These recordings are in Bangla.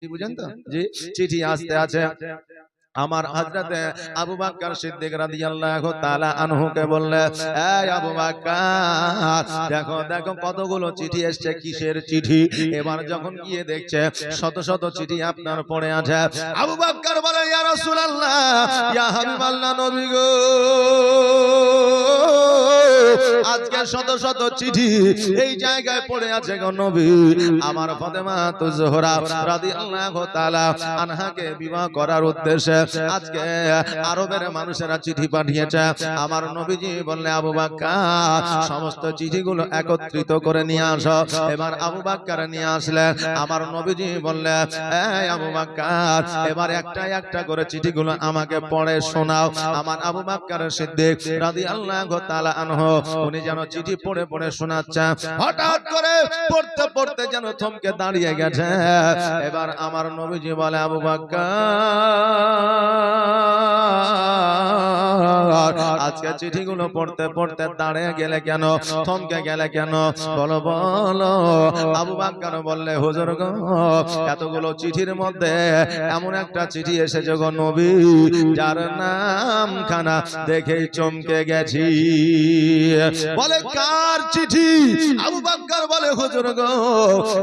বুঝেন তো জি চিঠি আসতে আছে আমার হযরতে আবু বকর সিদ্দিক রাদিয়াল্লাহু তাআলা আনহুকে বললেন এই আবু বকর দেখো দেখো কতগুলো চিঠি এসেছে কিসের চিঠি এবার যখন গিয়ে দেখছে শত শত চিঠি আপনার পড়ে আছে আবু বকর বলে ইয়া রাসূলুল্লাহ ইয়া হাবিবাল্লাহ নবী গো আজকে শত শত চিঠি এই জায়গায় পড়ে আছে গো নবী আমার ফাতেমা তো জোহরা রাদিয়াল্লাহু তাআলা আনহাকে বিবাহ করার উদ্দেশ্যে আজকে আরবের মানুষেরা চিঠি পাঠিয়েছে আমার নবীজি বললেন আবু বকর সমস্ত চিঠিগুলো একত্রিত করে নিয়ে আসো এবার আবু বকর নিয়ে আসলেন আমার নবীজি বললেন এই আবু বকর এবার একটা একটা করে চিঠিগুলো আমাকে পড়ে শোনাও আমার আবু বকর সিদ্দিক রাদিয়াল্লাহু তাআলা আনহু উনি যেন চিঠি পড়ে পড়ে শোনাচ্ছেন হঠাৎ করে পড়তে পড়তে যেন থমকে দাঁড়িয়ে গেছে এবার আমার নবীজি বলে আবু বকর আজকে চিঠিগুলো পড়তে পড়তে দাঁড়িয়ে গেলে কেন থমকে গেলে কেন বলো বলো আবু বকর বললে হুজুর গো এতগুলো চিঠির মধ্যে এমন একটা চিঠি এসেছে গো নবী যার নামখানা দেখেই চমকে গেছি বলে কার চিঠি আবু বকর বলে হুজুর গো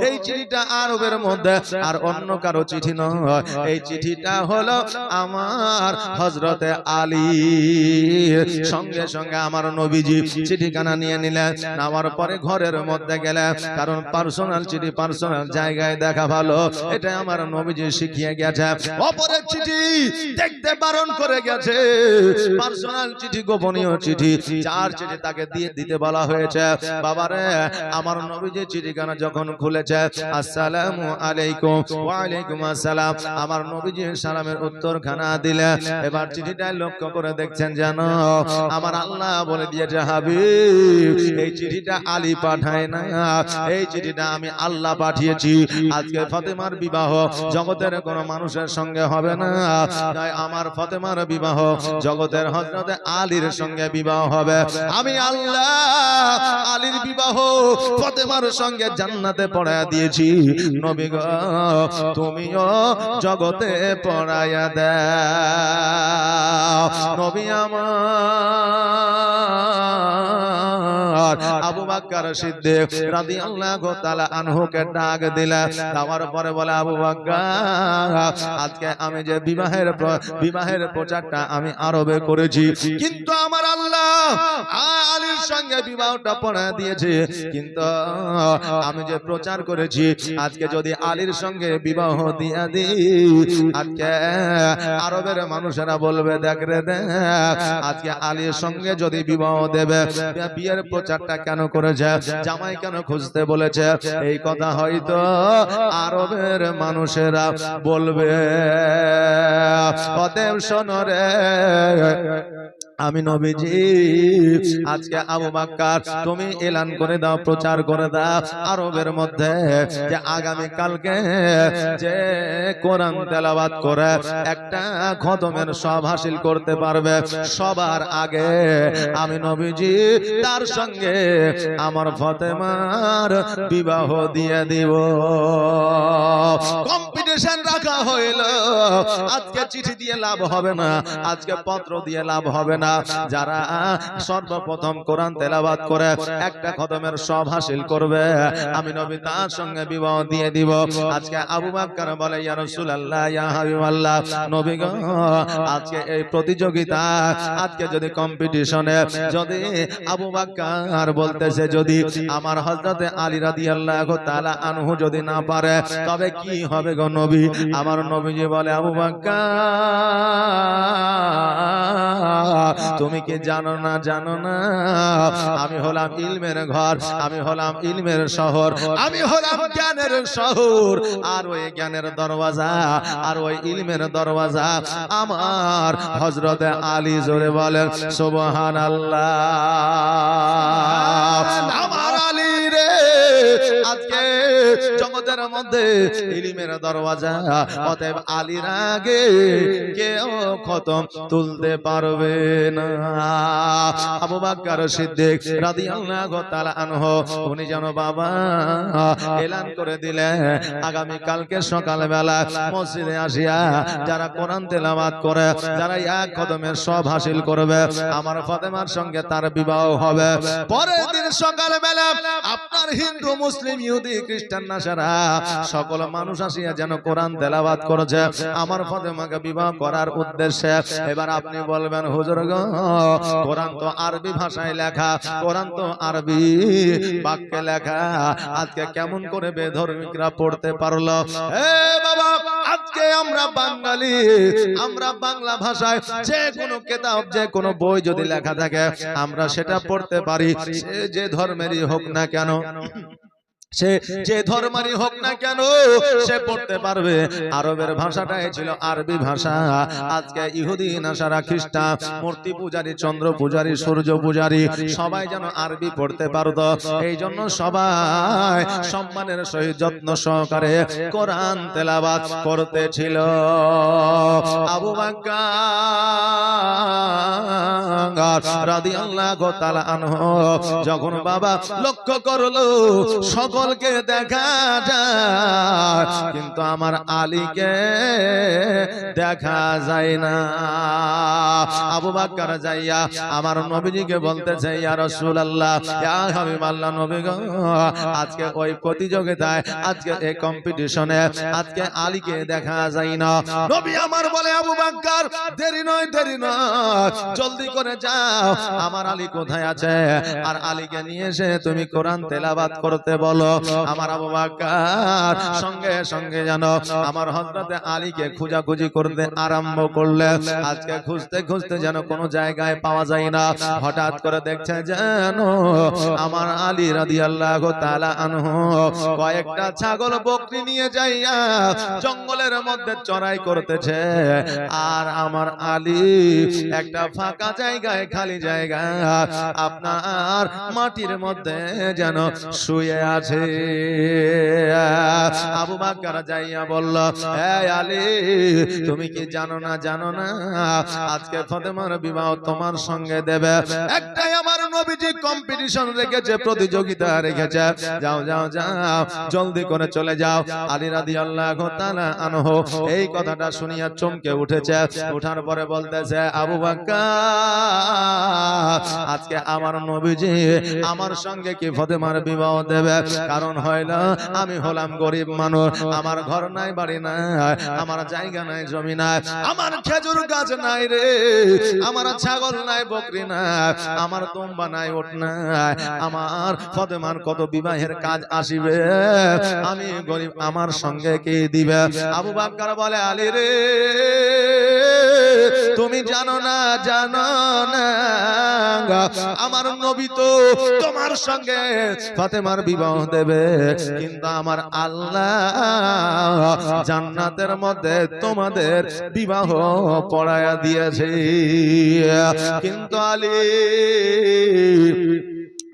এই চিঠিটা আরবের মধ্যে আর অন্য কারো চিঠি নয় এই চিঠিটা হলো আমার হযরতে আলী সঙ্গে সঙ্গে আমার নবীজি চিঠিখানা নিয়ে নিলেন নেওয়ার পরে ঘরের মধ্যে গেলেন কারণ পার্সোনাল চিঠি পার্সোনাল জায়গায় দেখা ভালো এটা আমার নবীজি শিখিয়ে গেছে অপরের চিঠি দেখতে বারণ করে গেছে পার্সোনাল চিঠি গোপনীয় চিঠি চার চিঠি তাকে দিয়ে দিতে বলা হয়েছে বাবারে আমার নবীজি চিঠিখানা যখন খুলেছে আসসালামু আলাইকুম ওয়া আলাইকুম আসসালাম আমার নবীজি সালামের উত্তরখানা দিলেন এবার চিঠিটা লক্ষ্য করে দেখছেন জানো আমার আল্লাহ বলে দিয়েছে হাবিব এই চিঠিটা আলী পাঠায় না এই চিঠিটা আমি আল্লাহ পাঠিয়েছি আজকে ফাতেমার বিবাহ জগতের কোনো মানুষের সঙ্গে হবে না তাই আমার ফাতেমার বিবাহ জগতের হযরতে আলীর সঙ্গে বিবাহ হবে আমি আল্লাহ আলীর বিবাহ ফাতেমার সঙ্গে জান্নাতে পড়ায়া দিয়েছি নবী গো তুমিও জগতে পড়ায়া দাও নবী আমার আবু বকর সিদ্দিক রাদিয়াল্লাহু তাআলা আনহুকে ডাক দিলেন তার পরে বলে আবু বকর আজকে আমি যে বিবাহের প্রচারটা আমি আরবে করেছি কিন্তু আমার আল্লাহ আলীর সঙ্গে বিবাহটা পড়ায় দিয়েছে কিন্তু আমি যে প্রচার করেছি আজকে যদি আলীর সঙ্গে বিবাহ দিয়া দিই আজকে আরবের মানুষেরা বলবে দেখ রে দেখ আজকে আলীর সঙ্গে যদি বিবাহ দেবে বিয়ের প্রচারটা কেন করেছে জামাই কেন খুঁজতে বলেছে এই কথা হয়তো আরবের মানুষেরা বলবে অতএব শোনো রে আমি নবীজি আজকে আবু বকর তুমি এলান করে দাও প্রচার করে দাও আরবের মধ্যে যে আগামী কালকে যে কোরআন তেলাওয়াত করে একটা খতমের সব হাসিল করতে পারবে সবার আগে আমি নবীজি তার সঙ্গে আমার ফাতেমার বিবাহ দিয়ে দিব কম্পিটিশন রাখা হইল আজকে চিঠি দিয়ে লাভ হবে না আজকে পত্র দিয়ে লাভ হবে না যারা সর্বপ্রথম কোরআন তেলাওয়াত করে একটা খতমের সব হাসিল করবে আমি নবী তার সঙ্গে বিবাহ দিয়ে দিব আজকে আবু বকর বলে ইয়া রাসূলুল্লাহ ইয়া হাবিবাল্লাহ নবী গো আজকে এই প্রতিযোগিতা আজকে যদি কম্পিটিশনে যদি আবু বকর বলতেছে যদি আমার হযরতে আলী রাদিয়াল্লাহু তাআলা আনহু যদি না পারে তবে কি হবে গো নবী আমার নবীজি বলে আবু বকর তুমি কি জানো না আমি হলাম ইলমের ঘর আমি হলাম ইলমের শহর আমি হলাম জ্ঞানের শহর আর ওই জ্ঞানের দরওয়াজা আর ওই ইলমের দরওয়াজা আমার হযরত আলী জোরে বলেন সুবহানাল্লাহ আমার আলী রে আজকে জগতের মধ্যে ইলমের দরওয়াজা, অতএব আলীর আগে কেউ খতম তুলতে পারবে না। আবু বকর সিদ্দিক রাদিয়াল্লাহু তাআলা আনহু উনি যেন বাবা এলান করে দিলেন আগামী কালকে সকালবেলা মসজিদে আসিয়া যারা কোরআন তেলাওয়াত করে, যারা এক কদমের সব হাসিল করবে, আমার ফাতেমার সঙ্গে তার বিবাহ হবে। পরের দিন সকালবেলা আপনার হিন্দু, মুসলিম, ইহুদি, খ্রিস্টান, নাসারা সকল মানুষ আসিয়া যেন কোরআন তেলাওয়াত করেছে আমার ফাতেমাকে বিবাহ করার উদ্দেশ্যে। এবার আপনি বলবেন হুজুর গো, কোরআন তো আরবি ভাষায় লেখা, কোরআন তো আরবি বাক্যে লেখা, আজকে কেমন করে বেধর্মীরা পড়তে পারলো? এ বাবা, আজকে আমরা বাঙালি, আমরা বাংলা ভাষায় যে কোনো কিতাব, যে কোনো বই যদি লেখা থাকে আমরা সেটা পড়তে পারি। সে যে ধর্মেরই হোক না কেন, সে যে ধর্মেরই হোক না কেন সে পড়তে পারবে। আরবের ভাষাটাই ছিল আরবি ভাষা। আজকে ইহুদি, নাসারা, খ্রিস্টান, মূর্তি পূজারী, চন্দ্র পূজারী, সূর্য পূজারী সবাই যেন আরবি পড়তে পারতো। এই জন্য সবাই সম্মানের সহিত যত্ন সহকারে কোরআন তেলাওয়াত করতেছিল। আবু বকর রাদিয়াল্লাহু তাআলা আনহু যখন বাবা লক্ষ্য করলো সকলকে দেখা যায় কিন্তু আমার আলীকে দেখা যায় না, আবু বকর যাইয়া আমার নবীজিকে বলতেছে, ইয়া রাসূলুল্লাহ, ইয়া হাবিবাল্লাহ, নবী গো, আজকে ওই প্রতিযোগিতায়, আজকে এই কম্পিটিশনে আজকে আলীকে দেখা যায় না। নবী আমার বলে, আবু বকর, দেরি নয়, দেরি নয়, জলদি করে যাও, আমার আলী কোথায় আছে, আর আলীকে নিয়ে এসে তুমি কোরআন তেলাওয়াত করতে বলো। আমার আবু বকর সঙ্গে সঙ্গে জানো আমার হযরতে আলীকে খোঁজাখুঁজি করতে আরম্ভ করলে। আজকে খুঁজতে খুঁজতে যেন কোনো জায়গায় পাওয়া যায় না। হঠাৎ করে দেখছে যেন আমার আলী রাদিয়াল্লাহু তাআলা আনহু কয়েকটা ছাগল বকরি নিয়ে যাইয়া জঙ্গলের মধ্যে চড়াই করতেছে, আর আমার আলী একটা ফাঁকা জায়গায়, খালি জায়গা আপনার মাটির মধ্যে যেন শুয়ে আছে। আবু বকর যাইয়া বলল, হে আলী, তুমি কি জানো না, জানো না আজকে ফাতেমার বিবাহ তোমার সঙ্গে দেবে? একটাই আমার নবীজি কম্পিটিশন রেখেছে, প্রতিযোগিতা রেখেছে, যাও যাও যাও, জলদি করে চলে যাও। আলী রাদিয়াল্লাহু তাআলা আনহু এই কথাটা শুনিয়া চমকে উঠেছে। উঠার পরে বলতেছে, আবু বকর, আজকে আমার নবীজি আমার সঙ্গে কি ফাতেমার বিবাহ দেবে? কারণ হইল আমি হলাম গরিব মানুষ, আমার ঘর নাই, বাড়ি নাই, আমার জায়গা নাই, জমি নাই, আমার খেজুর গাছ নাই রে, আমার ছাগল নাই, বকরি নাই, আমার দুম্বা নাই, ওট নাই, আমার ফাতেমার কত বিবাহের কাজ আসিবে, আমি গরিব, আমার সঙ্গে কে দিবে? আবু বকর বলে, আলী রে, তুমি জানো না, জানো না আমার নবী তো তোমার সঙ্গে ফাতেমার বিবাহ দেবে, কিন্তু আমার আল্লাহ জান্নাতের মধ্যে তোমাদের বিবাহ পড়ায়া দিয়েছে। কিন্তু আলী,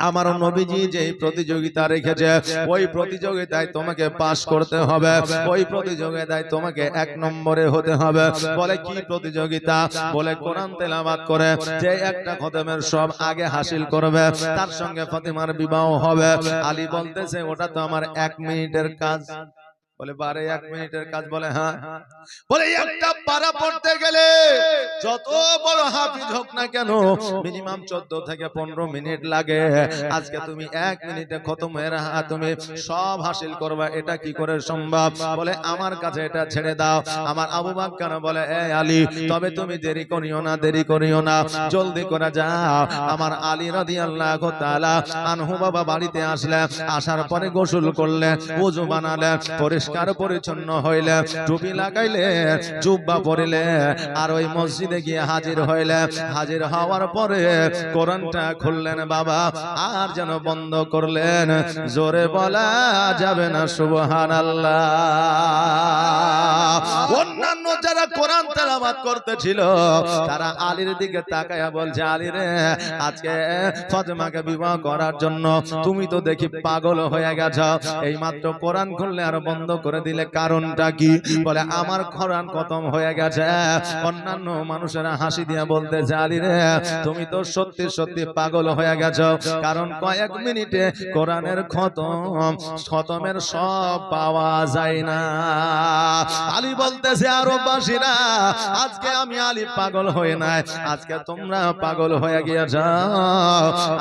আমার নবীজি যে প্রতিযোগিতা রেখেছে ওই প্রতিযোগিতায় তোমাকে পাস করতে হবে, ওই প্রতিযোগিতায় তোমাকে 1 নম্বরে হতে হবে। বলে কি প্রতিযোগিতা? বলে কোরআন তেলাওয়াত করে যে একটা খতমের সব আগে হাসিল করবে তার সঙ্গে ফাতেমার বিবাহ হবে। আলী বলতেছে, ওটা তো আমার 1 মিনিটের কাজ। বলে বারে 1 মিনিটের কাজ? বলে হ্যাঁ। বলে একটা পারা পড়তে গেলে যত বড় হাফিজ হোক না কেন মিনিমাম 14 থেকে 15 মিনিট লাগে। আজকে তুমি 1 মিনিটে খতমের তুমি সব হাসিল করবা, এটা কি করে সম্ভব? বলে আমার কাছে এটা ছেড়ে দাও। আমার আবু বকর বলে, এ আলী, তবে তুমি দেরি করিও না, দেরি করিও না, জলদি করে যাও। আমার আলী রাদিয়াল্লাহু তাআলা আনহু বাবা বাড়িতে আসলেন, আসার পরে গোসল করলেন, ওযু বানালেন, পরিষ্কার পরিচ্ছন্ন হইলে, টুপি লাগাইলে, জুব্বা পরিলে, আর ওই মসজিদে গিয়ে হাজির হইলে। হাজির হওয়ার পরে কোরআনটা খুললেন বাবা, আর যেন বন্ধ করলেন। জোরে বলা যাবে না সুবহানাল্লাহ। অন্যান্য যারা কোরআন তেলাওয়াত করতেছিল তারা আলীর দিকে তাকায়া বলছে, আলী রে, আজকে ফাতেমাকে বিবাহ করার জন্য তুমি তো দেখি পাগল হয়ে গেছো, এই মাত্র কোরআন খুললে আর বন্ধ করে দিলে, কারণটা কি? বলে আমার কোরআন খতম হয়ে গেছে। অন্যান্য মানুষেরা হাসি দিয়ে বলতেছে, আলী রে, তুমি তো সত্যি সত্যি পাগল হয়ে গেছো, কারণ কয়েক মিনিটে কোরআনের খতমের সব পাওয়া যায় না। আলী বলতেছে, আরববাসীরা, আজকে আমি আলী পাগল হয়ে নাই, আজকে তোমরা পাগল হয়ে গিয়েছ,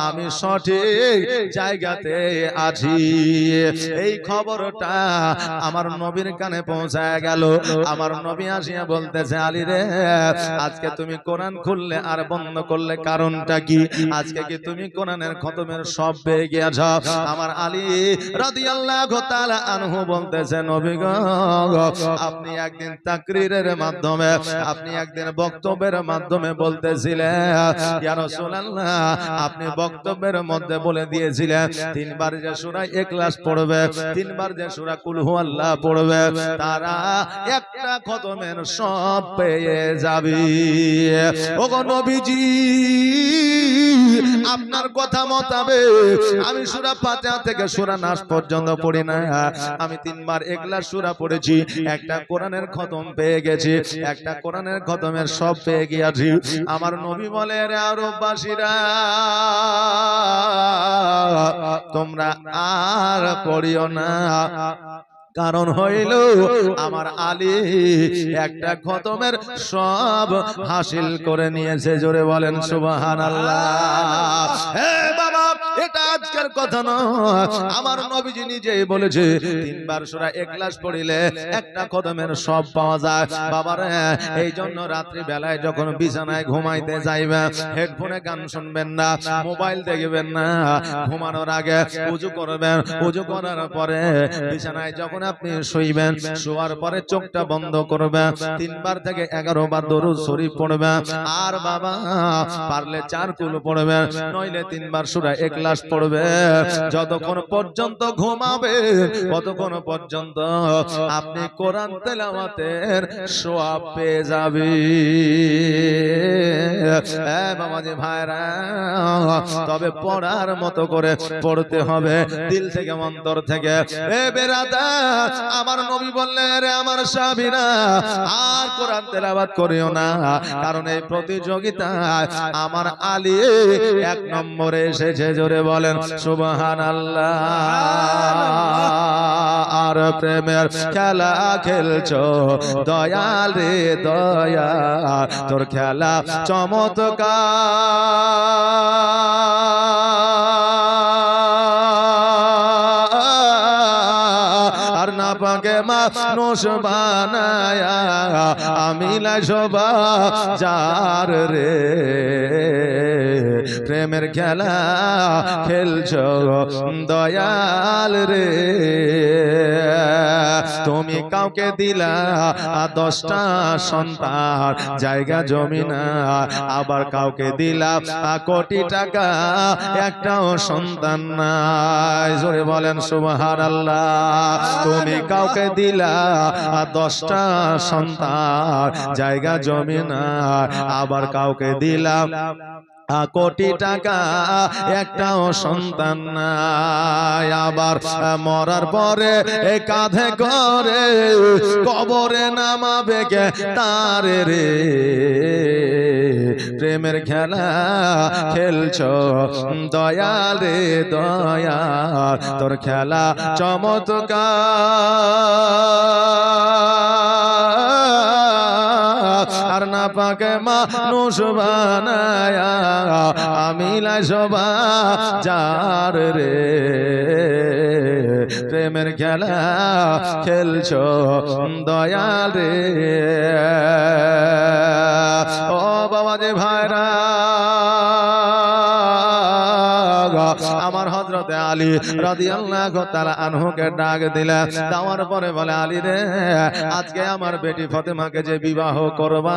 আমি সঠিক জায়গাতে আছি। এই খবরটা আমার নবীর কানে পৌঁছায় গেল। আমার নবী আসিয়া বলতেছে, আলী রে, আজকে তুমি কোরআন খুললে আর বন্ধ করলে, কারণটা কি? আজকে কি তুমি কোরআনের খতমের সব পেয়ে গিয়েছ? আমার আলী রাদিয়াল্লাহু তাআলা আনহু বলতেছে, নবী গো, আপনি একদিন তাকরীরের মাধ্যমে, আপনি একদিন বক্তব্যের মাধ্যমে বলতেছিলেন, ইয়া রাসূলুল্লাহ, আপনি বক্তব্যের মধ্যে বলে দিয়েছিলেন তিনবার যে সূরা ইখলাস পড়বে, তিনবার যে সূরা কুল হুয়াল্লাহ পড়বে, তারা একটা খতমের সব পেয়ে যাবে। ওগো নবীজি, আপনার কথা মোতাবেক আমি সূরা ফাতিহা থেকে সূরা নাস পর্যন্ত পড়ি না, আমি তিনবার ইখলাস সূরা পড়েছি, একটা কোরআনের খতম পেয়ে গেছি, একটা কোরআনের খতমের সব পেয়ে গিয়েছি। আমার নবী বলে, রে আরববাসীরা, তোমরা আর পড়িও না, কারণ হইল আমার আলী একটা খতমের সব হাসিল করে নিয়েছে। জোরে বলেন সুবহানাল্লাহ। হে বাবা, এটা আজকের কথা নয়, আমার নবীজি নিজেই বলেছে তিনবার সূরা ইখলাস পড়িলে একটা খতমের সব পাওয়া যায়। বাবারে, এই জন্য রাত্রি বেলায় যখন বিছানায় ঘুমাইতে যাইবেন, হেডফোনে গান শুনবেন না, মোবাইল দেখবেন না, ঘুমানোর আগে ওযু করবেন, ওযু করার পরে বিছানায় যখন আপনি শুইবেন, শোয়ার পরে চোখটা বন্ধ করবেন, 3 বার থেকে 11 বার দরুদ শরীফ পড়বেন, আর বাবা পারলে 4 কুল পড়বেন, নইলে 3 বার সূরা ইখলাস পড়বেন। যতক্ষণ পর্যন্ত ঘুমাবে ততক্ষণ পর্যন্ত আপনি কোরআন তেলাওয়াতের সওয়াব পেয়ে যাবেন। বাবাজি ভাইরা, তবে পড়ার মতো করে পড়তে হবে, দিল থেকে, অন্তর থেকে। বেরাদার, আমার নবী বললেন, রে আমার সাহাবীরা, আর কোরআন তেলাওয়াত করিও না, কারণ এই প্রতিযোগিতায় আমার আলী 1 নম্বরে এসেছে। জোরে বলেন সুবহানাল্লাহ। আর প্রেমের খেলা খেলছো দয়াল রে দয়া, তোর খেলা চমৎকার, না পাকে মানুষ বানায়া আমি লাশবা যার রে, প্রেমের খেলা খেলছো দয়াল রে। তুমি কাউকে দিলা 10টা সন্তান, জায়গা জমি না, আবার কাউকে দিলা কোটি টাকা, একটাও সন্তান নাই। জোরে বলেন সুবহানাল্লাহ। তুমি কাউকে দিলা 10টা সন্তান, জায়গা জমি না, আবার কাউকে দিলা কোটি টাকা, একটাও সন্তান নাই। আবার মরার পরে কাঁধে করে কবরে নামাবে কে তারে রে, প্রেমের খেলা খেলছো দয়াল রে দয়াল, তোর খেলা চমৎকার, আর না পাকে মানুষ বানায়া আমি লাশবা যার রে, প্রেমের খেলা খেলছো দয়াল রে। ও বাবাজি ভাইরা, আমার হযরতে আলী রাদিয়াল্লাহু তাআলা আনহুকে ডাক দিলে, দেওয়ার পরে বলে, আলী রে, আজকে আমার বেটি ফাতেমাকে যে বিবাহ করবা,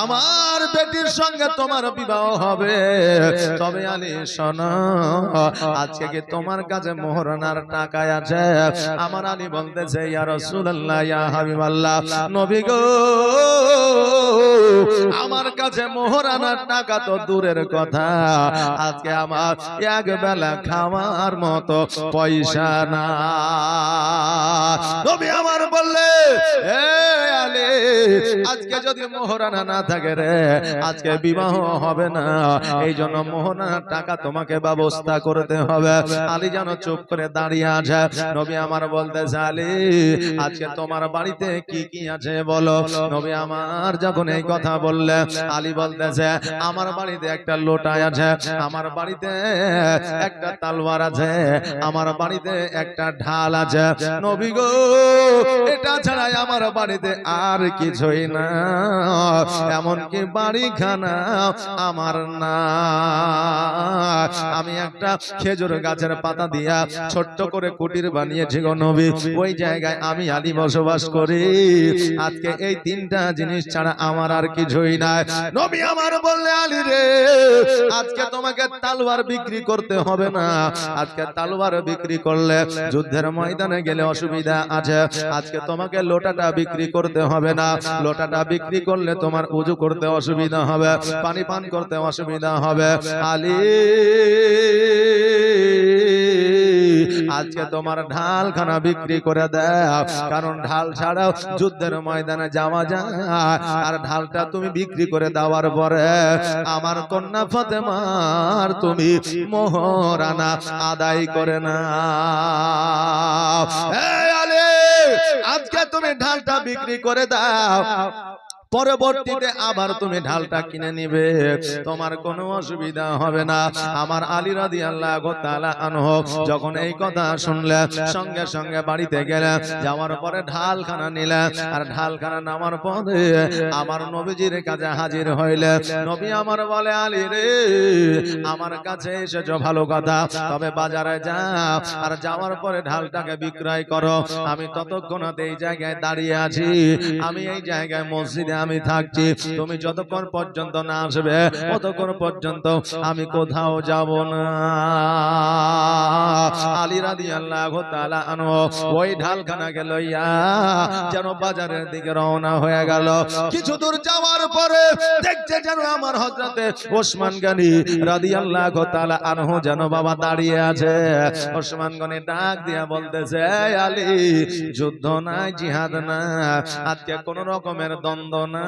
আমার বেটির সঙ্গে তোমার বিবাহ হবে। তবে আলী শোনো, আজকে কি তোমার কাছে মোহরানার টাকা আছে? আমার আলী বলতেছে, ইয়া রাসূলুল্লাহ, ইয়া হাবিবাল্লাহ, নবী গো, আমার কাছে মোহরানার টাকা তো দূরের কথা, আজকে আমার এক বেলা খাওয়ার মতো পয়সা না। নবী আমার বললে, হে আলী, আজকে যদি মোহরানা না থাকে রে, আজকে বিবাহ হবে না। এই জন্য মোহরানার টাকা তোমাকে ব্যবস্থা করতে হবে। আলী যেন চুপ করে দাঁড়িয়ে আছে। নবী আমার বলতেছে, আলী, আজকে তোমার বাড়িতে কি কি আছে বলো। নবী আমার যখন এই কথা বললে, আলী বলতেছে, আমার বাড়িতে একটা লোটা আছে, আমার বাড়িতে একটা তলোয়ার আছে, আমার বাড়িতে একটা ঢাল আছে। নবী গো, এটা ছাড়াই আমার বাড়িতে আর কিছুই না, এমনকি বাড়িখানা আমার না। আমি একটা খেজুর গাছের পাতা দিয়া ছোট্ট করে কুটির বানিয়েছি গো নবী, ওই জায়গায় আমি আলী বসবাস করি। আজকে এই তিনটা জিনিস ছাড়া আমার আর কিছুই নাই। নবী আমার বললে, আলী রে, আজকে তোমাকে তলোয়ার বিক্রি করতে হবে না। আজকে তলোয়ার বিক্রি করলে যুদ্ধের ময়দানে গেলে অসুবিধা আছে। আজকে তোমাকে লোটাটা বিক্রি করতে হবে না। লোটাটা বিক্রি করলে তোমার উযু করতে অসুবিধা হবে, পানি পান করতে অসুবিধা হবে। আলী, আজকে তোমার ঢালখানা বিক্রি করে দাও, কারণ ঢাল ছাড়াও যুদ্ধের ময়দানে যাওয়া যায়। আর ঢালটা তুমি বিক্রি করে দেওয়ার পরে আমার কন্যা ফাতেমার তুমি মোহরানা আদায় করে না। আজকে তুমি ঢালটা বিক্রি করে দাও, পরবর্তীতে আবার তুমি ঢালটা কিনে নিবে, তোমার কোনো অসুবিধা হবে না। আমার আলী রাদিয়াল্লাহু তাআলা আনহু যখন এই কথা শুনলে, সঙ্গে সঙ্গে বাড়িতে গেলেন। যাওয়ার পরে ঢালখানা নিলেন, আর ঢালখানা নামার পরে আমার নবীজির কাছে হাজির হইলে। নবী আমার বলে, আলী রে, আমার কাছে এসেছো ভালো কথা, তবে বাজারে যাও, আর যাওয়ার পরে ঢালটাকে বিক্রয় করো। আমি ততক্ষণতে এই জায়গায় দাঁড়িয়ে আছি, আমি এই জায়গায় মসজিদে আমি থাকছি, তুমি যতক্ষণ পর্যন্ত না আসবে ততক্ষণ পর্যন্ত আমি কোথাও যাব না। আলী রাদিয়াল্লাহু তাআলা আনহু ওই ঢালখানাকে লইয়া যেন বাজারের দিকে রওনা হয়ে গেল। কিছু দূর যাওয়ার পরে দেখছে যেন আমার হযরতে ওসমান গনি রাদিয়াল্লাহু তাআলা আনহু যেন বাবা দাঁড়িয়ে আছে। ওসমান গনি ডাক দিয়া বলতেছে, আলী, যুদ্ধ নাই, জিহাদ না, আজকে কোন রকমের দ্বন্দ্ব না,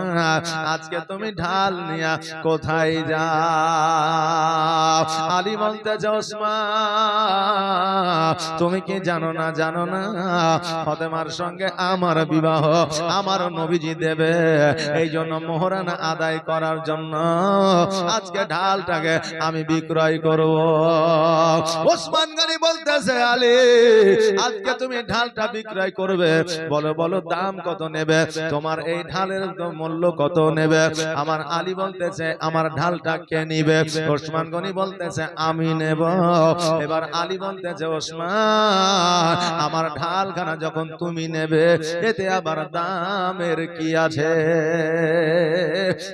আজকে তুমি ঢাল নিয়া কোথায় যাও? আলী বলতেছে, ওসমান, তুমি কি জানো না, জানো না ফাতেমার সঙ্গে আমার বিবাহ আমার নবীজি দেবে, এই জন্য মোহরানা আদায় করার জন্য আজকে ঢালটাকে আমি বিক্রয় করব। ওসমান গনি বলতেছে, আলী, আজকে তুমি ঢালটা বিক্রয় করবে, বলো বলো দাম কত নেবে, তোমার এই ঢালের মূল্য কত নেবে? আমার আলী বলতেছে, আমার ঢালটা কে নিবে? ওসমান গনি বলতেছে, আমি নেব। এবার আলী বলতেছে, ওসমান, আমার ঢালখানা যখন তুমি নেবে, এতে আবার দামের কি আছে?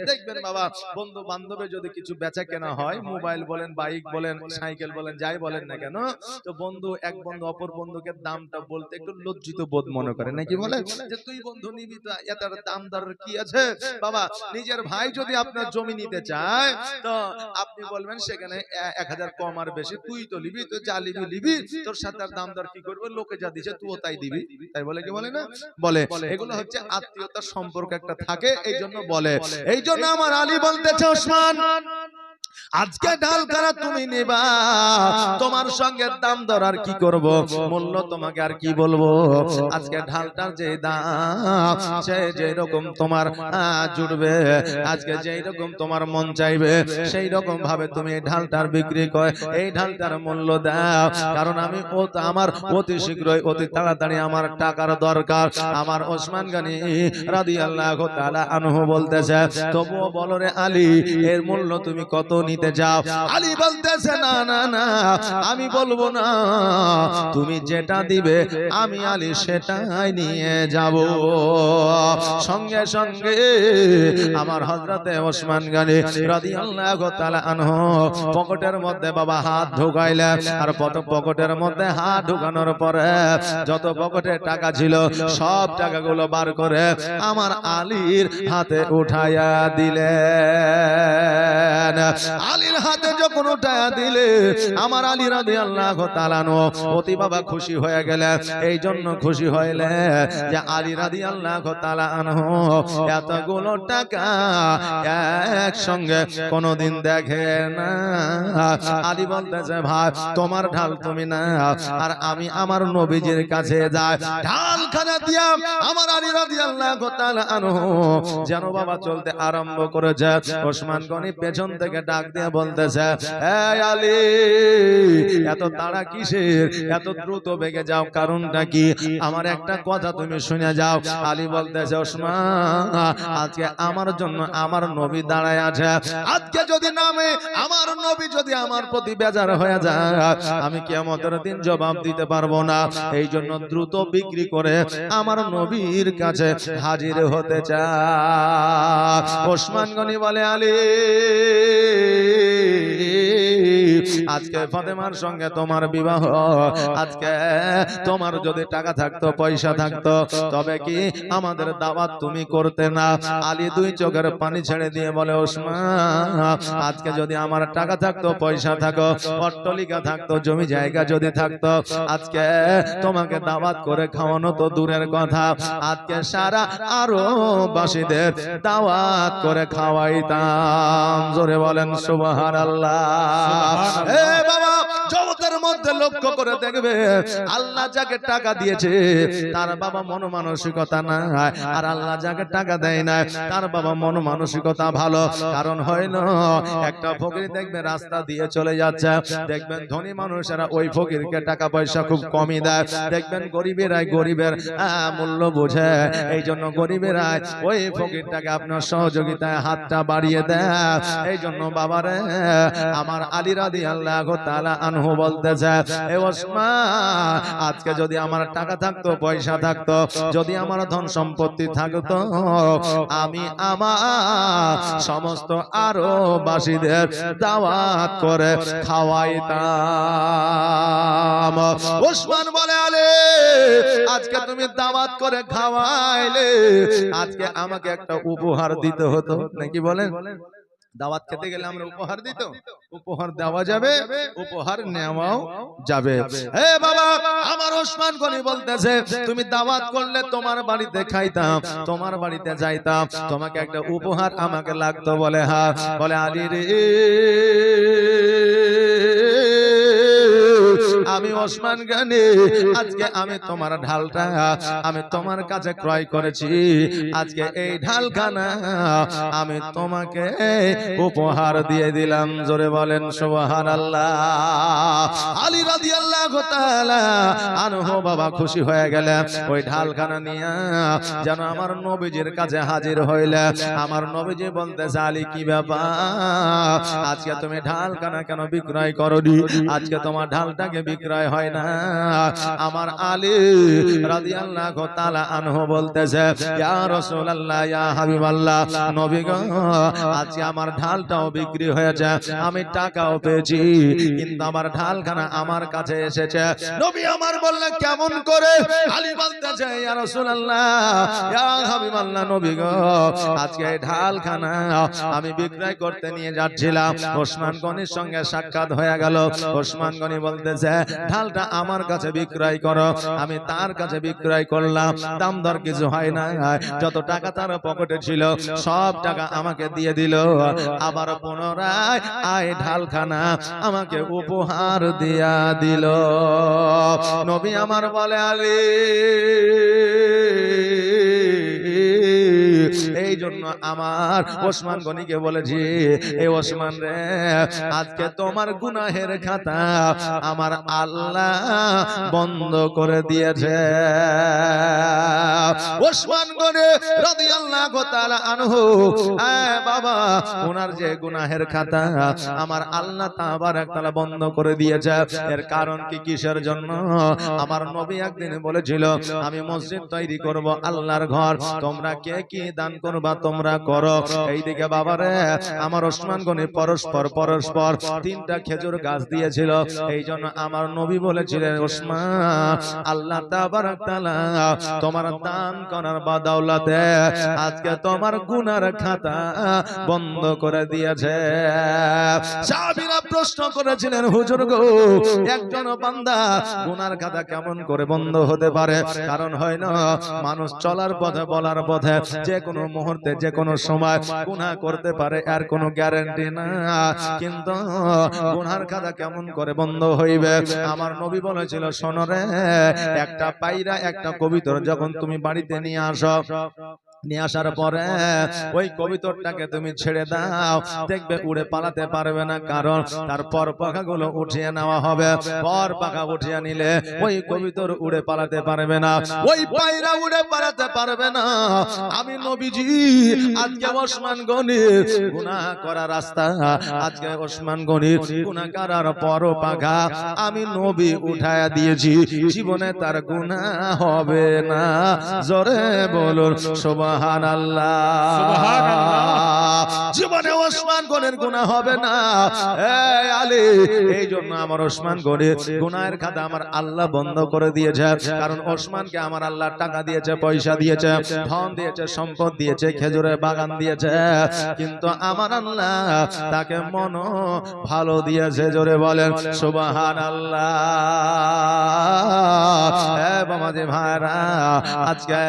দেখবেন বাবা, বন্ধু বান্ধবে যদি কিছু বেচা কেনা হয়, মোবাইল বলেন, বাইক বলেন, সাইকেল বলেন, যাই বলেন না কেন, তো বন্ধু এক বন্ধু অপর বন্ধুকে দামটা বলতে একটু লজ্জিত বোধ মনে করে, নাকি বলে যে তুই বন্ধু নিবি, তা এটার দাম দর কি আছে? বাবা, নিজের ভাই যদি আপনার জমি নিতে চায়, তো আপনি বলবেন সেখানে 1000 কম আর বেশি, তুই তো নিবি, তো যা নিবি নিবি, তোর সাথে আর দাম দর কি করবে, লোকে যা দিছে তুইও তাই দিবি, তাই বলে কি বলে না? বলে। এগুলো হচ্ছে আত্মীয়তার সম্পর্ক একটা থাকে, এই জন্য বলে। এই জন্য আমার আলী বলতেছে, ওসমান, আজকে ঢালখানা তুমি নিবা, তোমার সঙ্গে দাম দর আর কি করব, মূল্য তোমাকে আর কি বলবো, আজকে ঢালটার যে দাম সে যে রকম তোমার জুড়বে, আজকে যেই রকম তোমার মন চাইবে সেই রকম ভাবে তুমি এই ঢালটার বিক্রি করে এই ঢালটার মূল্য দাও, কারণ আমি আমার অতি শীঘ্রই অতি তাড়াতাড়ি আমার টাকার দরকার। আমার ওসমান গনি রাদিয়াল্লাহু তাআলা আনহু বলতেছে, তবুও বলো রে আলী, এর মূল্য তুমি কত নিতে যাও। আলী বলতেছে না না না, আমি বলবো না, তুমি যেটা দিবে আমি আলী সেটাই নিয়ে যাব। সঙ্গে সঙ্গে আমার হযরতে ওসমান গনি রাদিয়াল্লাহু তাআলা আনহু পকেটের মধ্যে বাবা হাত ঢুকাইলেন, আর পকেটের মধ্যে হাত ঢুকানোর পরে যত পকেটে টাকা ছিল সব টাকাগুলো বার করে আমার আলীর হাতে উঠাইয়া দিলেন। আলীর হাতে যখন উঠাইয়া দিলে আমার আলী রাদিয়াল্লাহু তাআলা আনহু অতি বাবা খুশি হয়ে গেলেন। এই জন্য খুশি হইলে যে আলী রাদিয়াল্লাহু তাআলা আনহু এতগুলো টাকা একসঙ্গে কোনদিন দেখে না। আলী বলতেছে ভাই তোমার ঢাল তুমি না, আর আমি আমার নবীজির কাছে যাই, ঢালখানা দিয়া আমার আলী রাদিয়াল্লাহু তাআলা আনহু যেন বাবা চলতে আরম্ভ করেছে। ওসমান গনি পেছন থেকে ডাক দিয়ে বলতেছে, এই আলী এত তাড়া কিসের, এত দ্রুত বেগে যাও, কারণটা কি? আমার একটা কথা তুমি শুনে যাও। আলী বলতেছে, ওসমান আজকে আমার জন্য আমার নবী দাঁড়ায় আছে, আজকে যদি নামে আমার নবী যদি আমার প্রতি বেজার হয়ে যায় আমি কিয়ামতের দিন জবাব দিতে পারবো না। এই জন্য দ্রুত বিক্রি করে আমার নবীর কাছে হাজির হতে চায়। ওসমান গনি বলে, আলী আজকে ফাতেমার সঙ্গে তোমার বিবাহ, আজকে তোমার যদি টাকা থাকতো পয়সা থাকতো তবে কি আমাদের দাওয়াত তুমি করতে না? আলী দুই চোখের পানি ছেড়ে দিয়ে বলে, ওসমান আজকে যদি আমার টাকা থাকতো পয়সা থাকো অট্টালিকা থাকতো জমি জায়গা যদি থাকতো আজকে তোমাকে দাওয়াত করে খাওয়ানো তো দূরের কথা, আজকে সারা আরো বাসীদের দাওয়াত করে খাওয়াইতাম। জোরে বলেন সুবহানাল্লাহ। এ বাবা জগতের মধ্যে লক্ষ্য করে দেখবে আল্লাহ যাকে টাকা দিয়েছে তার বাবা মন মানসিকতা না, আর আল্লাহ যাকে টাকা দেয় না তার বাবা মন মানসিকতা ভালো। কারণ হইল একটা ফকির দেখবে রাস্তা দিয়ে চলে যাচ্ছে, দেখবেন ধনী মানুষেরা ওই ফকিরকে টাকা পয়সা খুব কমই দেয়, দেখবেন গরিবেরাই গরিবের মূল্য বোঝে, এই জন্য গরিবেরাই ওই ফকিরটাকে আপনার সহযোগিতায় হাতটা বাড়িয়ে দেয়। এই জন্য বাবারে আমার আলী রাদিয়াল্লাহু তাআলা আনহু বলতেছে, এ ওসমান আজকে যদি আমার টাকা থাকতো পয়সা থাকতো যদি আমার ধন সম্পত্তি থাকতো আমি আমার সমস্ত আরো বাসীদের দাওয়াত করে খাওয়াইতাম। ওসমান বলে, আলী আজকে তুমি দাওয়াত করে খাওয়াইলে আজকে আমাকে একটা উপহার দিতে হতো নাকি বলেন? দাওয়াত খেতে গেলে আমরা উপহার দিত, উপহার দেওয়া যাবে, উপহার নেওয়াও যাবে। হে বাবা আমার ওসমান গনি বলতেছে, তুমি দাওয়াত করলে তোমার বাড়িতে খাইতাম, তোমার বাড়িতে যাইতাম, তোমাকে একটা উপহার আমাকে লাগতো। বলে হ্যাঁ। বলে, আলী রে আমি ওসমান গনি আজকে আমি তোমার ঢালটা আমি তোমার কাছে ক্রয় করেছি, আজকে এই ঢালখানা আমি তোমাকে উপহার দিয়ে দিলাম। জোরে বলেন সুবহানাল্লাহ। আলী রাদিয়াল্লাহু তাআলা আনহু বাবা খুশি হয়ে গেলেন, ওই ঢালখানা নিয়ে যেন আমার নবীজির কাছে হাজির হইলে। আমার নবীজি বলতেছে, আলী কি ব্যাপার আজকে তুমি ঢালখানা কেন বিক্রয় করনি? আজকে তোমার ঢালটাকে বিক্রয় হয় না। আমার আলী রাদিয়াল্লাহু তাআলা আনহু বলতেছে, ইয়া রাসূলুল্লাহ ইয়া হাবিবাল্লাহ, নবী গো আজকে আমার ঢালটাও বিক্রি হয়েছে, আমি টাকাও পেয়েছি, কিন্তু আমার ঢালখানা আমার কাছে এসেছে। নবী আমার বললেন, কেমন করে? আলী বলতেছে, ইয়া রাসূলুল্লাহ ইয়া হাবিবাল্লাহ, নবী গো আজকে এই ঢালখানা আমি বিক্রয় করতে নিয়ে যাচ্ছিলাম, ওসমান গনির সঙ্গে সাক্ষাৎ হয়ে গেল। ওসমান গনি বলতেছে, ঢালটা আমার কাছে বিক্রয় করো। আমি তার কাছে বিক্রয় করলাম, দাম দর কিছু হয় না, যত টাকা তার পকেটে ছিল সব টাকা আমাকে দিয়ে দিল, আবার পুনরায় আয় ঢালখানা আমাকে উপহার দিয়া দিল। নবী আমার বলে, আলী এই এই জন্য আমার ওসমান গনিকে বলেছি, এই ওসমান রে, আজকে তোমার গুনাহের খাতা আমার আল্লাহ বন্ধ করে দিয়েছে। ওসমান গনি রাদিয়াল্লাহু তাআলা আনহু, বাবা, ওনার যে গুনাহের খাতা আমার আল্লাহ তাবারক তাআলা বন্ধ করে দিয়েছে। এর কারণ কি, কিসের জন্য? আমার নবী একদিন বলেছিল, আমি মসজিদ তৈরি করব, আল্লাহর ঘর, তোমরা কে কি দান করবা তোমরা করো। এইদিকে বাবারে আমার ওসমান গনি পরস্পর তিনটা খেজুর গাছ দিয়েছিল। এই জন্য আমার নবী বলেছিলেন, ওসমান, আল্লাহ তাবারক তাআলা তোমার দান করার বদৌলতে আজকে তোমার গুনার খাতা বন্ধ করে দিয়েছে। সাহাবীরা প্রশ্ন করেছিলেন, হুজুর গো, একজন বান্দা গুনার খাতা কেমন করে বন্ধ হতে পারে? কারণ হয় না, মানুষ চলার পথে বলার পথে যে কোনো মুহূর্তে যে কোনো সময় গুনাহ করতে পারে, আর কোনো গ্যারান্টি না। কিন্তু গুনার খাতা কেমন করে বন্ধ হইবে? আমার নবী বলেছিল, শোনো রে, একটা পায়রা একটা কবুতর যখন তুমি বাড়িতে নিয়ে আসো, নিয়ে আসার পরে ওই কবুতরটাকে তুমি ছেড়ে দাও, দেখবে উড়ে পালাতে পারবে না, কারণ তার পর পাখাগুলো উঠিয়ে নেওয়া হবে। পর পাখা উঠিয়ে নিলে ওই কবুতর উড়ে পালাতে পারবে না, ওই পায়রা উড়ে পালাতে পারবে না। আমি নবীজি আজকে ওসমান গনির গুনাহ করার রাস্তা, আজকে ওসমান গনির গুনাহ করার পর পাখা আমি নবী উঠায়া দিয়েছি, জীবনে তার গুনাহ হবে না। জোরে বলুন সুবহানাল্লাহ। জীবনে ওসমান গনির গুনাহ হবে না। এই আলী, এই জন্য আমার ওসমান গনির গুনাহের খাতা আমার আল্লাহ বন্ধ করে দিয়েছে। কারণ ওসমানকে আমার আল্লাহ টাকা দিয়েছে, পয়সা দিয়েছে, ধন দিয়েছে, সম্পদ দিয়েছে, খেজুরের বাগান দিয়েছে, কিন্তু আমার আল্লাহ তাকে মন ভালো দিয়েছে। জোরে বলেন সুবহানাল্লাহ। বাবাজি ভাইরা, আজকে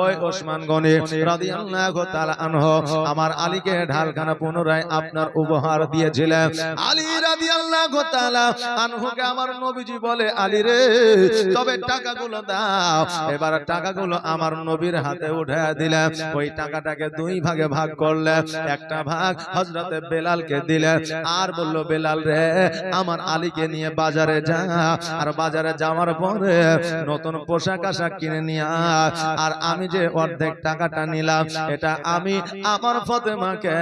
ওই ওসমান গনি রাদিয়াল্লাহু তাআলা আনহু আমার আলীকে ঢালখানা পুনরায় আপনার উপহার দিয়েছিলেন। আলী রাদিয়াল্লাহু তাআলা আনহুকে আমার নবীজি বলে, আলী রে, তবে টাকাগুলো দাও। এবার টাকাগুলো আমার নবীর হাতে উঠায়া দিলেন। ওই টাকাটাকে দুই ভাগে ভাগ করলেন, একটা ভাগ হযরতে বেলালকে দিলেন, আর বলল, বেলাল রে, আমার আলীকে নিয়ে বাজারে যা, আর বাজারে যাওয়ার পরে নতুন পোশাক আশাক কিনে নিয়ে আয়, আর আমি যে অর্ধেক টাকাটা নিলাম এটা আমি আমার ফাতেমাকে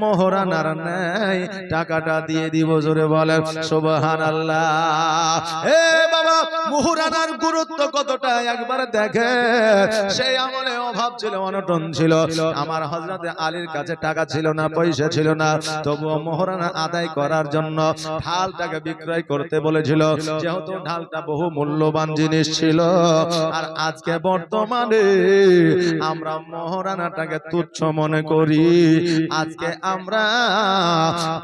মোহরানার নেই টাকাটা দিয়ে দিব। জোরে বলেন সুবহানাল্লাহ। এ বাবা, মোহরানার গুরুত্ব কতটা একবার দেখে। সেই আমলে অভাব ছিল, অনটন ছিল, আমার হযরতে আলীর কাছে টাকা ছিল না, পয়সা ছিল না, তবুও মোহরানা আদায় করার জন্য ঢালটাকে বিক্রয় করতে বলেছিল, যেহেতু ঢালটা বহু মূল্যবান জিনিস ছিল। আর আজকে বর্তমানে আমরা মোহরানাটাকে তুচ্ছ মনে করি, আজকে আমরা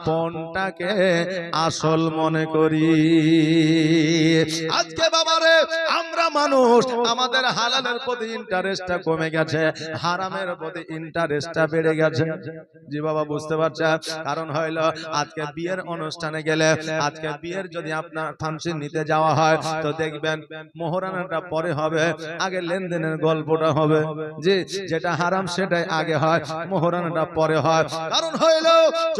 পণটাকে আসল মনে করি। আজকে বাবারে আমরা মানুষ, আমাদের হালালের প্রতি ইন্টারেস্টটা কমে গেছে, হারামের প্রতি ইন্টারেস্টটা বেড়ে গেছে। জি বাবা, বুঝতে পারছেন? কারণ হইল, আজকে বিয়ের অনুষ্ঠানে গেলে, আজকে বিয়ের যদি আপনার ফাংশন নিতে যাওয়া হয়, তো দেখবেন মোহরানাটা পরে হবে, আগে লেনদেনের গল্পটা হবে। যে যেটা হারাম সেটাই আগে হয়, মোহরানাটা পরে হয়। কারণ হইল,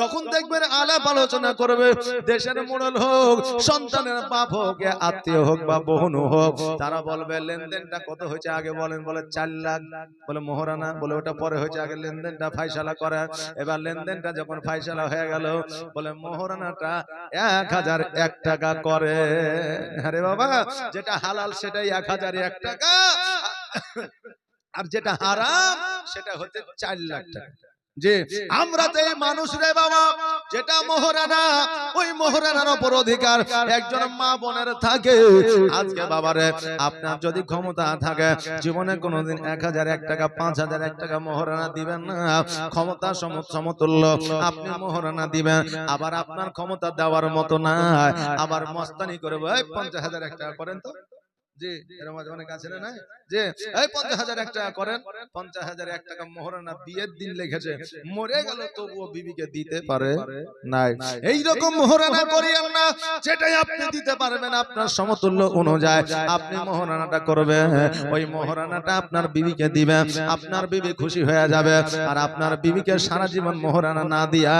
যখন দেখবেন আলাপ আলোচনা করবে, দেশের মোড়ল হোক, সন্তানের বাপ হোক, আত্মীয় হোক বা বোন হোক, তারা বলবে লেনদেনটা কত হয়েছে আগে বলেন, বলে 4 লাখ, বলে মোহরানা, বলে ওটা পরে হয়েছে, আগে লেনদেনটা ফাইসালা করে। এবার লেনদেনটা যখন ফাইসালা হয়ে গেল, বলে মোহরানাটা 1001 টাকা করে। আরে বাবা, যেটা হালাল সেটাই 1001 টাকা, আর যেটা হারাম সেটা হচ্ছে 4 লাখ টাকা। যে আমরা তো এই মানুষ রে বাবা, যেটা মোহরানা, ওই মোহরানার উপর অধিকার একজন মা বোনের থাকে। আজকে বাবারে, আপনার যদি ক্ষমতা থাকে, জীবনে কোনোদিন 1001 টাকা, 5001 টাকা মোহরানা দিবেন না। ক্ষমতা সমতুল্য আপনি মোহরানা দিবেন, আবার আপনার ক্ষমতা দেওয়ার মতো না, আবার মস্তানি করে 50,000 টাকা করেন তো, জি এরকম অনেক আছে না নাই যে এই 50,000 এক টাকা করেন, 50,000 এক টাকা মোহরানা বিয়ের দিন লিখেছে, মরে গেল তবুও বিবিকে দিতে পারে নাই। এই রকম মোহরানা করিয়েন না, যেটাই আপনি দিতে পারবেন আপনার সমতুল্য অনুযায়ী আপনি মোহরানাটা করবেন, ওই মোহরানাটা আপনার বিবিকে দিবেন, আপনার বিবি খুশি হয়ে যাবে। আর আপনার বিবিকে সারা জীবন মোহরানা না দিয়া